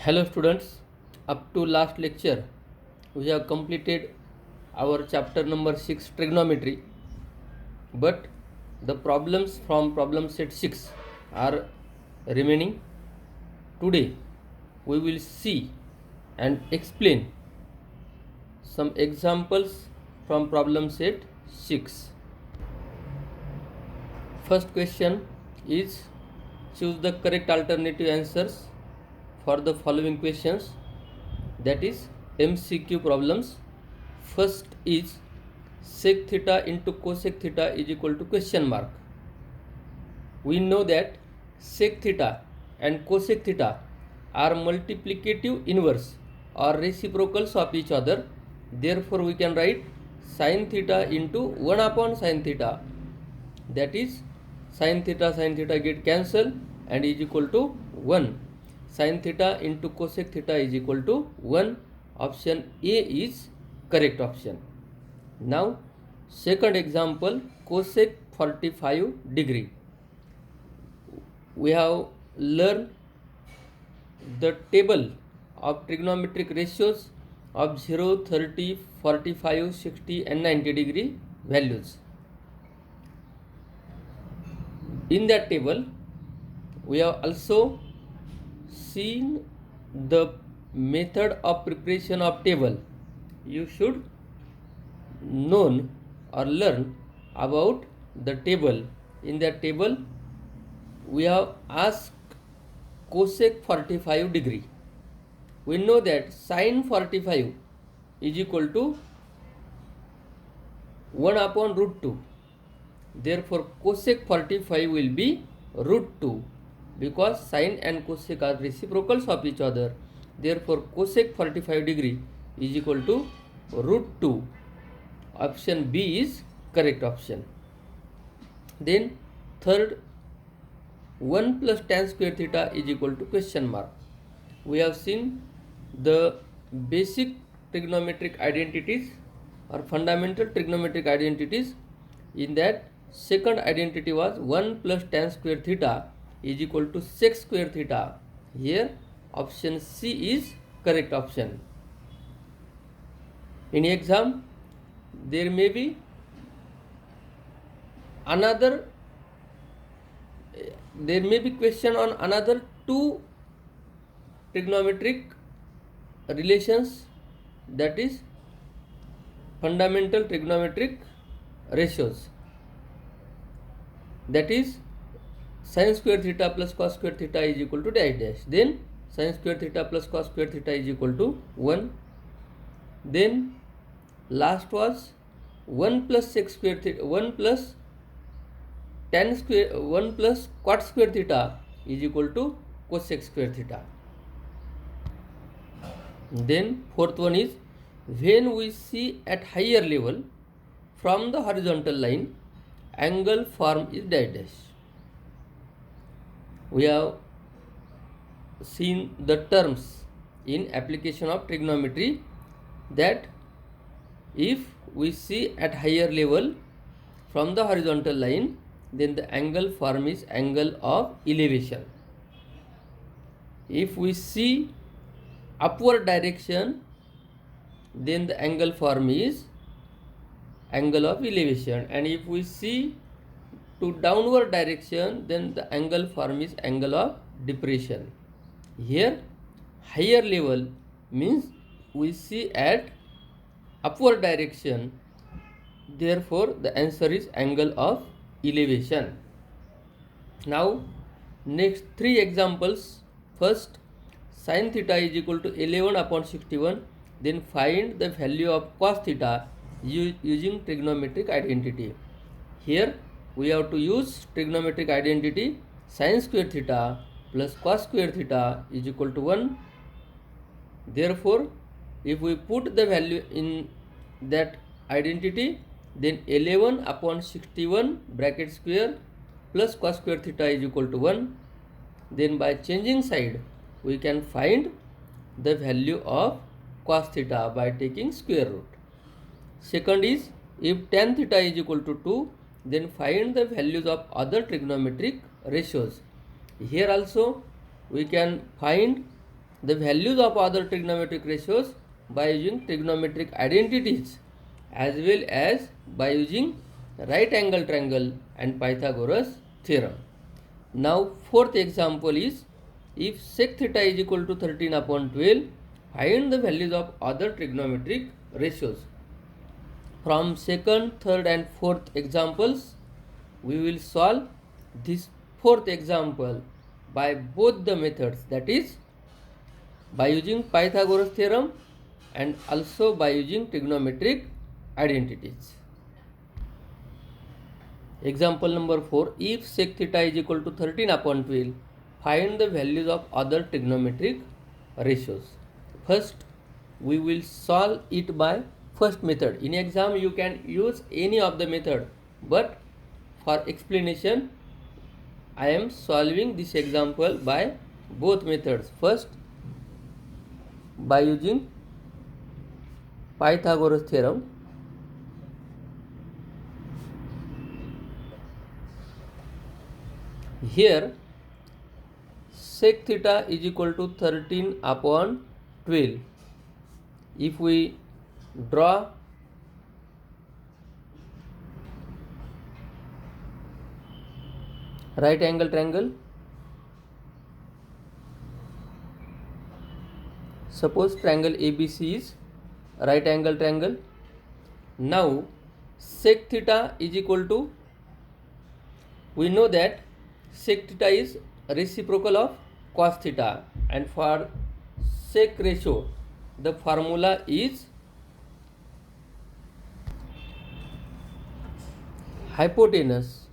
Hello students, up to last lecture we have completed our chapter number 6 trigonometry, but the problems from problem set 6 are remaining. Today we will see and explain some examples from problem set 6. First question is, choose the correct alternative answers for the following questions, that is MCQ problems. First is sec theta into cosec theta is equal to question mark. We know that sec theta and cosec theta are multiplicative inverse or reciprocals of each other. Therefore we can write sin theta into 1 upon sin theta, that is sin theta get cancelled and is equal to 1. Sin theta into cosec theta is equal to 1. Option A is correct option. Now second example, cosec 45 degree. We have learned the table of trigonometric ratios of 0, 30, 45, 60 and 90 degree values. In that table we have also seen the method of preparation of table. You should know or learn about the table. In that table we have asked cosec 45 degree. We know that sin 45 is equal to 1 upon root 2. Therefore cosec 45 will be root 2, because sin and cosec are reciprocals of each other. Therefore cosec 45 degree is equal to root 2. Option B is correct option. Then third, 1 plus tan square theta is equal to question mark. We have seen the basic trigonometric identities or fundamental trigonometric identities. In that, second identity was 1 plus tan square theta is equal to sec square theta. Here option C is correct option. In exam there may be question on another two trigonometric relations, that is fundamental trigonometric ratios, that is sin square theta plus cos square theta is equal to dash dash. Then sin square theta plus cos square theta is equal to 1. Then last was 1 plus sec square theta, 1 plus tan square, 1 plus cot square theta is equal to cosec square theta. Then fourth one is, when we see at higher level from the horizontal line, angle form is dash dash. We have seen the terms in application of trigonometry, that if we see at higher level from the horizontal line, then the angle form is angle of elevation. If we see upward direction, then the angle form is angle of elevation, and if we see to downward direction, then the angle form is angle of depression. Here higher level means we see at upward direction, therefore the answer is angle of elevation. Now next three examples. First, sin theta is equal to 11 upon 61. Then find the value of cos theta using trigonometric identity. Here we have to use trigonometric identity. Sin square theta plus cos square theta is equal to 1. Therefore if we put the value in that identity, then 11 upon 61 bracket square plus cos square theta is equal to 1. Then by changing side we can find the value of cos theta by taking square root. Second is, if tan theta is equal to 2, then find the values of other trigonometric ratios. Here also we can find the values of other trigonometric ratios by using trigonometric identities as well as by using right angle triangle and Pythagoras theorem. Now fourth example is, if sec theta is equal to 13 upon 12, find the values of other trigonometric ratios. From second, third and fourth examples, we will solve this fourth example by both the methods, that is by using Pythagoras theorem and also by using trigonometric identities. Example number 4, if sec theta is equal to 13 upon 12, find the values of other trigonometric ratios. First, we will solve it by first method. In exam, you can use any of the method, but for explanation, I am solving this example by both methods. First, by using Pythagoras theorem. Here, sec theta is equal to 13 upon 12. If we draw right angle triangle, suppose triangle ABC is right angle triangle. Now sec theta is equal to, we know that sec theta is reciprocal of cos theta, and for sec ratio the formula is hypotenuse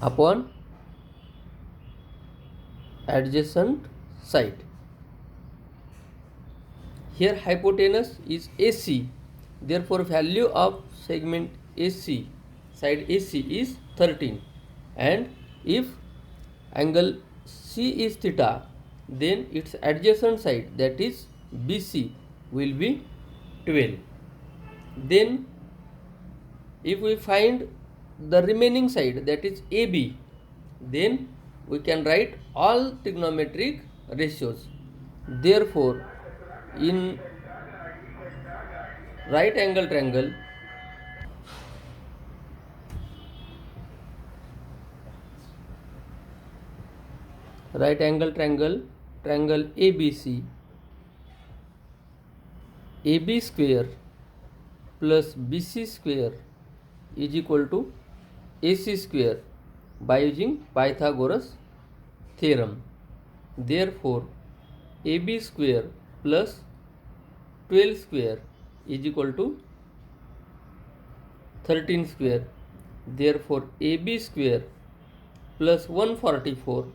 upon adjacent side. Here hypotenuse is AC, therefore value of segment AC, side AC is 13, and if angle C is theta, then its adjacent side, that is BC, will be 12. Then if we find the remaining side, that is AB, then we can write all trigonometric ratios. Therefore, in right angle triangle, triangle ABC, AB square plus BC square is equal to AC square by using Pythagoras theorem. Therefore, AB square plus 12 square is equal to 13 square. Therefore, AB square plus 144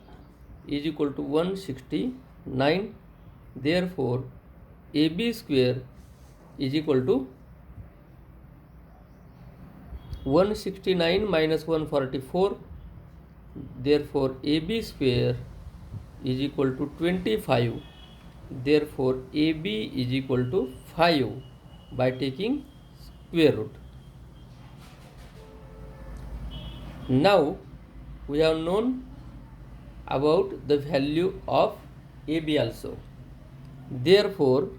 is equal to 169. Therefore, AB square is equal to 169 minus 144. Therefore, AB square is equal to 25. Therefore, AB is equal to 5 by taking square root. Now, we have known about the value of AB also. Therefore,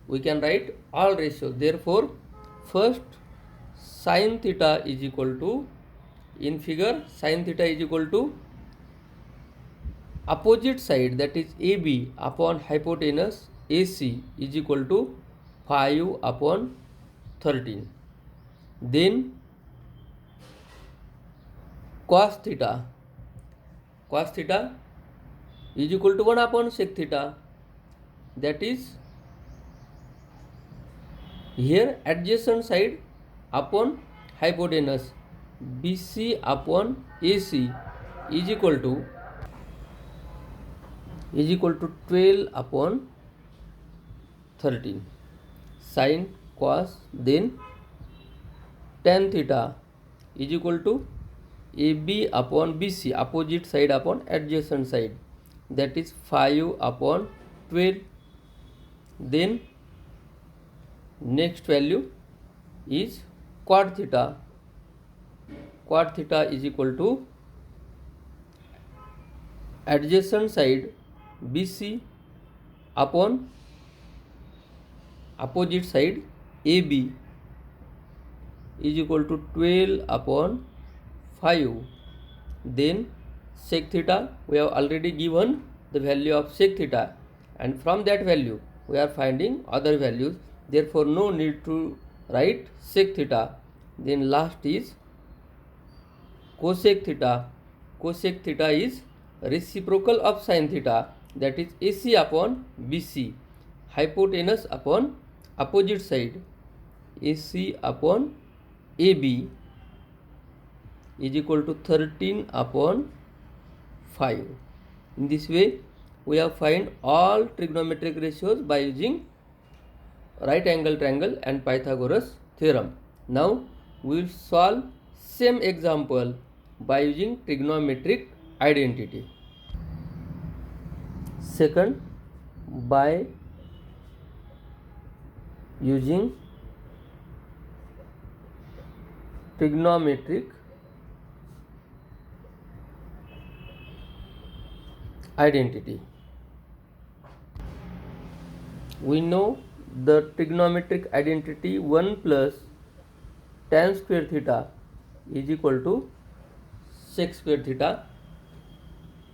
we can write all ratios. Therefore, first sin theta is equal to, in figure sin theta is equal to opposite side, that is AB, upon hypotenuse AC is equal to 5 upon 13. Then cos theta is equal to 1 upon sec theta, that is here adjacent side upon hypotenuse BC upon AC is equal to 12 upon 13. Sin, cos, then tan theta is equal to AB upon BC, opposite side upon adjacent side, that is 5 upon 12. Then next value is cot theta. Cot theta is equal to adjacent side BC upon opposite side AB is equal to 12 upon 5. Then sec theta, we have already given the value of sec theta, and from that value we are finding other values, therefore no need to write sec theta. Then last is cosec theta. Cosec theta is reciprocal of sin theta, that is AC upon BC, hypotenuse upon opposite side AC upon AB is equal to 13 upon 5. In this way we have find all trigonometric ratios by using right angle triangle and Pythagoras theorem. Now we will solve same example by using trigonometric identity. Second, by using trigonometric identity. We know the trigonometric identity 1 plus tan square theta is equal to sec square theta.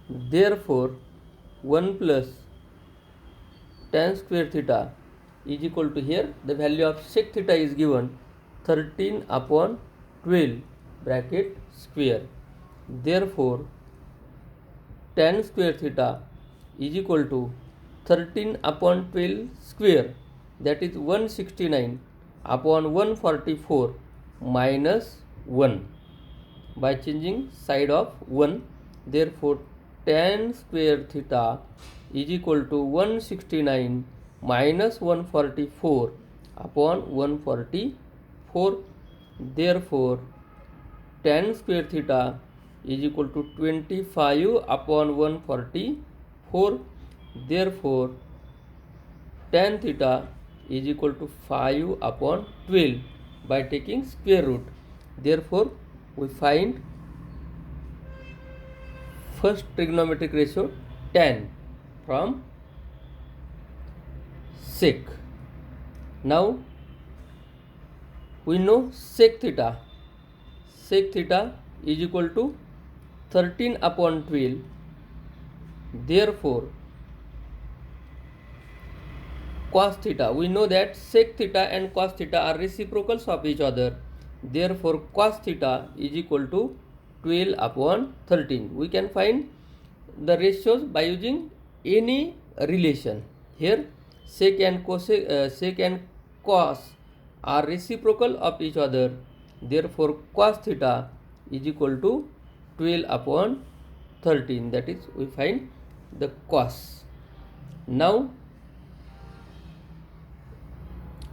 Therefore 1 plus tan square theta is equal to, here the value of sec theta is given 13 upon 12 bracket square. Therefore tan square theta is equal to 13 upon 12 square, that is 169 upon 144 minus 1, by changing side of 1. Therefore tan square theta is equal to 169 minus 144 upon 144. Therefore tan square theta is equal to 25 upon 144. Therefore tan theta is equal to 5 upon 12 by taking square root. Therefore we find first trigonometric ratio tan from sec. Now we know sec theta. Sec theta is equal to 13 upon 12. Therefore cos theta, we know that sec theta and cos theta are reciprocals of each other. Therefore cos theta is equal to 12 upon 13. We can find the ratios by using any relation. Here sec and cos are reciprocal of each other. Therefore cos theta is equal to 12 upon 13, that is we find the cos. Now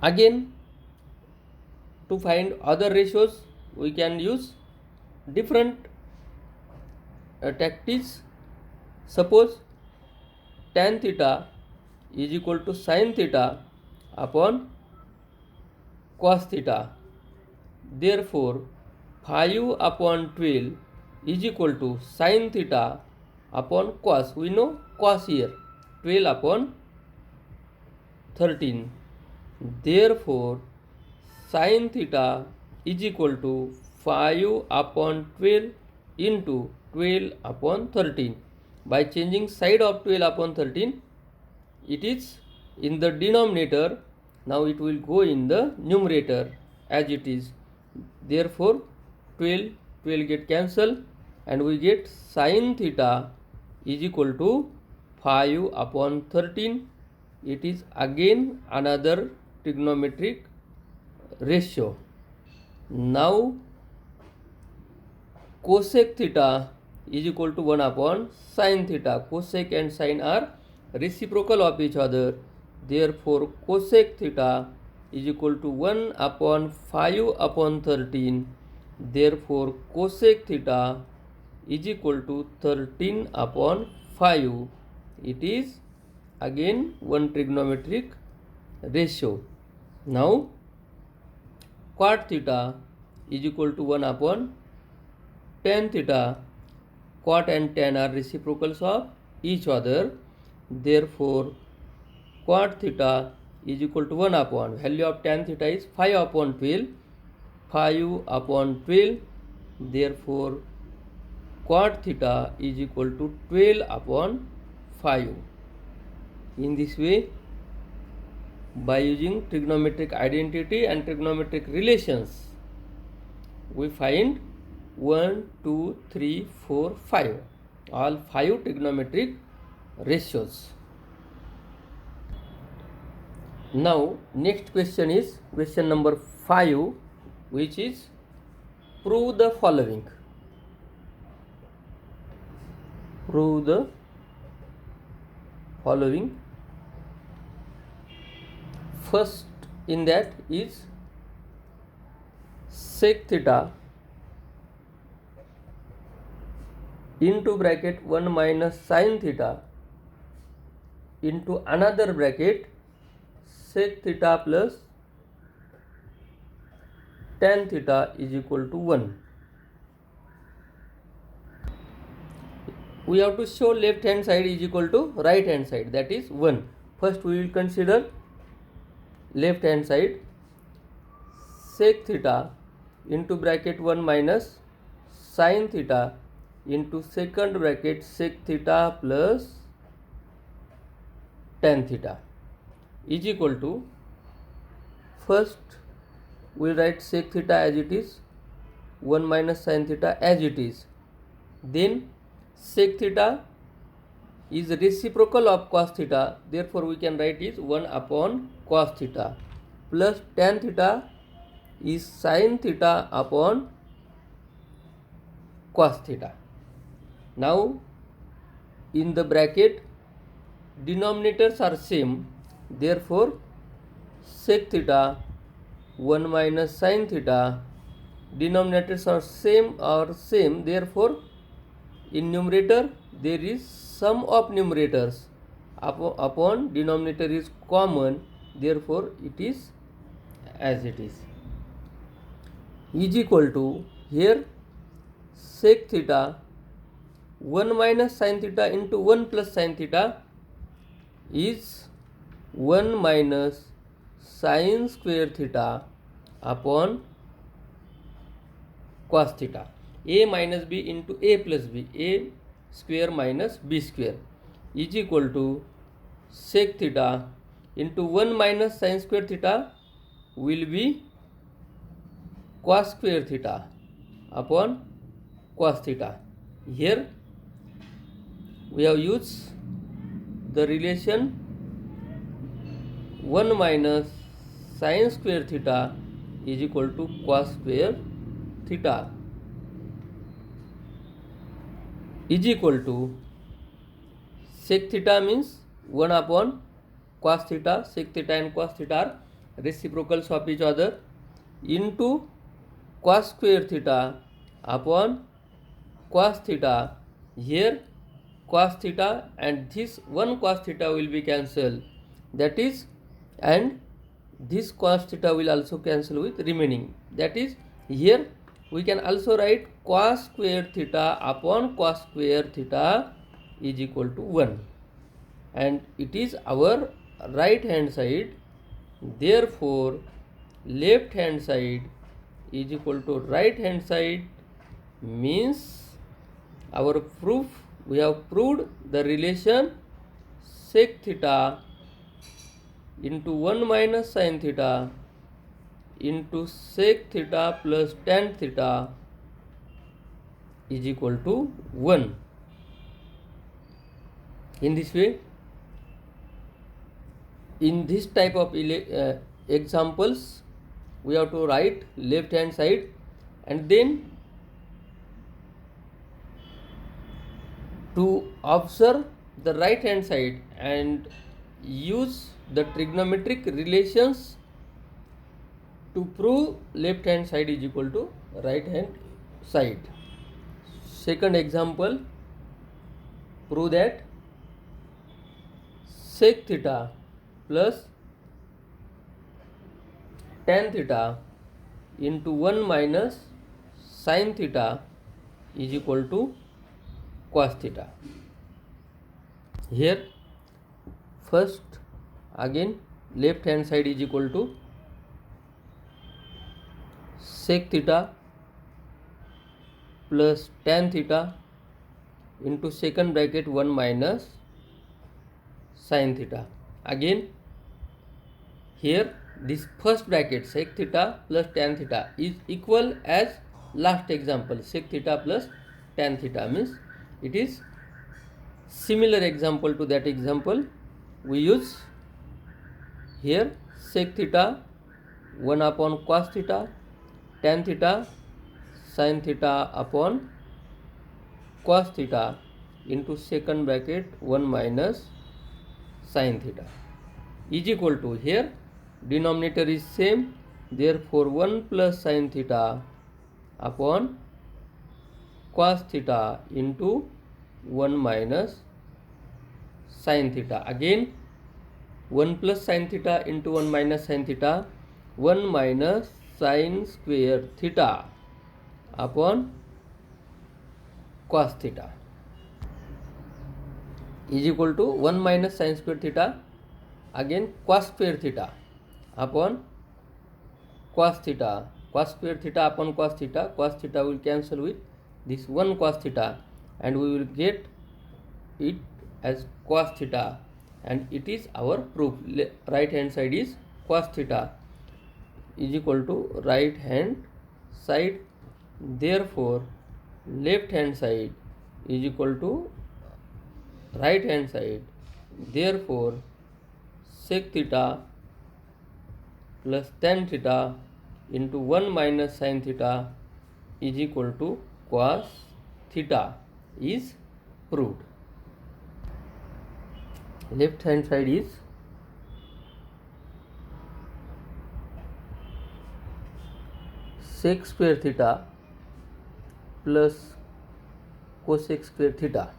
again, to find other ratios we can use different tactics. Suppose tan theta is equal to sin theta upon cos theta. Therefore 5 upon 12 is equal to sin theta upon cos. We know cos here, 12 upon 13. Therefore sin theta is equal to 5 upon 12 into 12 upon 13. By changing side of 12 upon 13, it is in the denominator. Now it will go in the numerator as it is. Therefore 12 get cancelled and we get sin theta is equal to 5 upon 13. It is again another trigonometric ratio. Now cosec theta is equal to 1 upon sin theta. Cosec and sin are reciprocal of each other. Therefore cosec theta is equal to 1 upon 5 upon 13. Therefore cosec theta is equal to 13 upon 5. It is again one trigonometric ratio. Now cot theta is equal to 1 upon tan theta. Cot and tan are reciprocals of each other. Therefore, quad theta is equal to 1 upon value of tan theta is 5 upon 12. 5 upon 12. Therefore, quad theta is equal to 12 upon 5. In this way, by using trigonometric identity and trigonometric relations, we find 1, 2, 3, 4, 5. All 5 trigonometric ratios. Now, next question is question number 5, which is prove the following. Prove the following. First in that is sec theta into bracket 1 minus sin theta into another bracket sec theta plus tan theta is equal to 1. We have to show left hand side is equal to right hand side, that is 1. First we will consider left hand side. Sec theta into bracket 1 minus sin theta into second bracket sec theta plus tan theta is equal to, first we write sec theta as it is, 1 minus sin theta as it is. Then sec theta is reciprocal of cos theta, therefore we can write is 1 upon cos theta, plus tan theta is sin theta upon cos theta. Now in the bracket denominators are same, therefore sec theta 1 minus sin theta, denominators are same, therefore in numerator there is sum of numerators upon denominator is common, therefore it is as it is equal to, here sec theta 1 minus sin theta into 1 plus sin theta is 1 minus sin square theta upon cos theta. A minus b into a plus b, a square minus b square is equal to sec theta into 1 minus sin square theta will be cos square theta upon cos theta. Here we have used the relation 1 minus sin square theta is equal to cos square theta is equal to sec theta means 1 upon cos theta, sec theta and cos theta are reciprocals of each other, into cos square theta upon cos theta. Here cos theta and this one cos theta will be cancelled, that is, and this cos theta will also cancel with remaining, that is, here we can also write cos square theta upon cos square theta is equal to 1, and it is our right hand side, therefore left hand side is equal to right hand side, means our proof, we have proved the relation sec theta into 1 minus sin theta into sec theta plus tan theta is equal to 1. In this way, in this type of examples, we have to write left hand side and then to observe the right hand side and use the trigonometric relations to prove left hand side is equal to right hand side. Second example, prove that sec theta plus tan theta into 1 minus sin theta is equal to cos theta. Here first again left hand side is equal to sec theta plus tan theta into second bracket 1 minus sin theta. Again here this first bracket sec theta plus tan theta is equal as last example sec theta plus tan theta, means it is similar example to that example. We use here sec theta 1 upon cos theta, tan theta sin theta upon cos theta into second bracket 1 minus sin theta is equal to, here denominator is same, therefore 1 plus sin theta upon cos theta into 1 minus sin theta. Again 1 plus sin theta into 1 minus sin theta, 1 minus sin square theta upon cos theta is equal to 1 minus sin square theta, again cos square theta upon cos theta, cos square theta upon cos theta will cancel with this 1 cos theta and we will get it as cos theta, and it is our proof. Right hand side is cos theta is equal to right hand side, therefore left hand side is equal to right hand side, therefore sec theta plus tan theta into 1 minus sin theta is equal to cos theta is proved. Left hand side is sec square theta plus cosec square theta.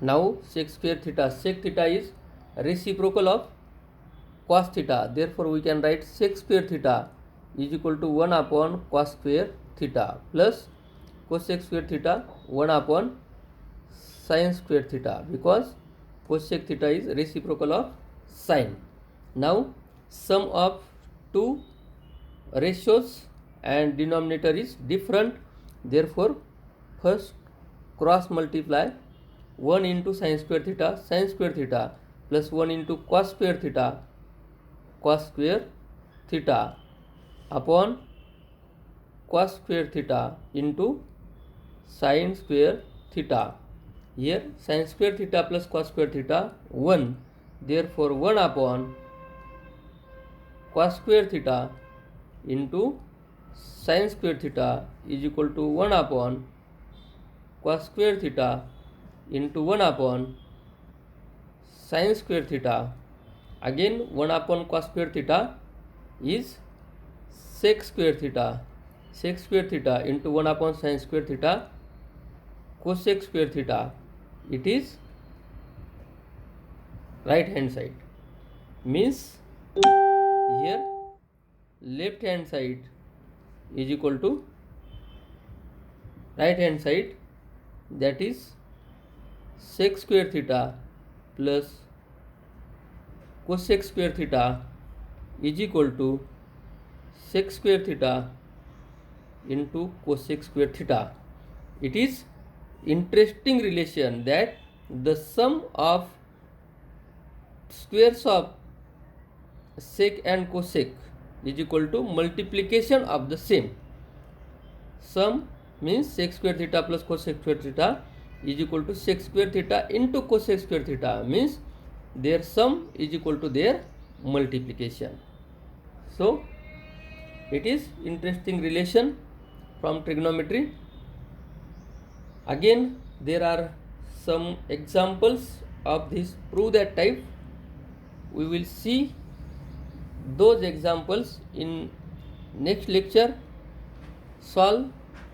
Now sec square theta, sec theta is reciprocal of cos theta, therefore we can write sec square theta is equal to 1 upon cos square theta plus cosec square theta 1 upon sin square theta, because cosec theta is reciprocal of sin. Now sum of two ratios and denominator is different, therefore first cross multiply 1 into sin square theta plus 1 into cos square theta upon cos square theta into sin square theta. Here sin square theta plus cos square theta 1, therefore 1 upon cos square theta into sin square theta is equal to 1 upon cos square theta into 1 upon sin square theta. Again 1 upon cos square theta is sec square theta into 1 upon sin square theta cosec square theta, it is right hand side, means here left hand side is equal to right hand side, that is sec square theta plus cosec square theta is equal to sec square theta into cosec square theta. It is interesting relation that the sum of squares of sec and cosec is equal to multiplication of the same. Sum means sec square theta plus cosec square theta is equal to sec square theta into cosec square theta, means their sum is equal to their multiplication. So it is interesting relation from trigonometry. Again there are some examples of this prove that type. We will see those examples in next lecture. Solve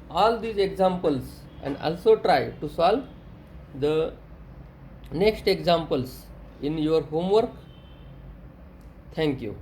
all these examples and also try to solve the next examples in your homework. Thank you.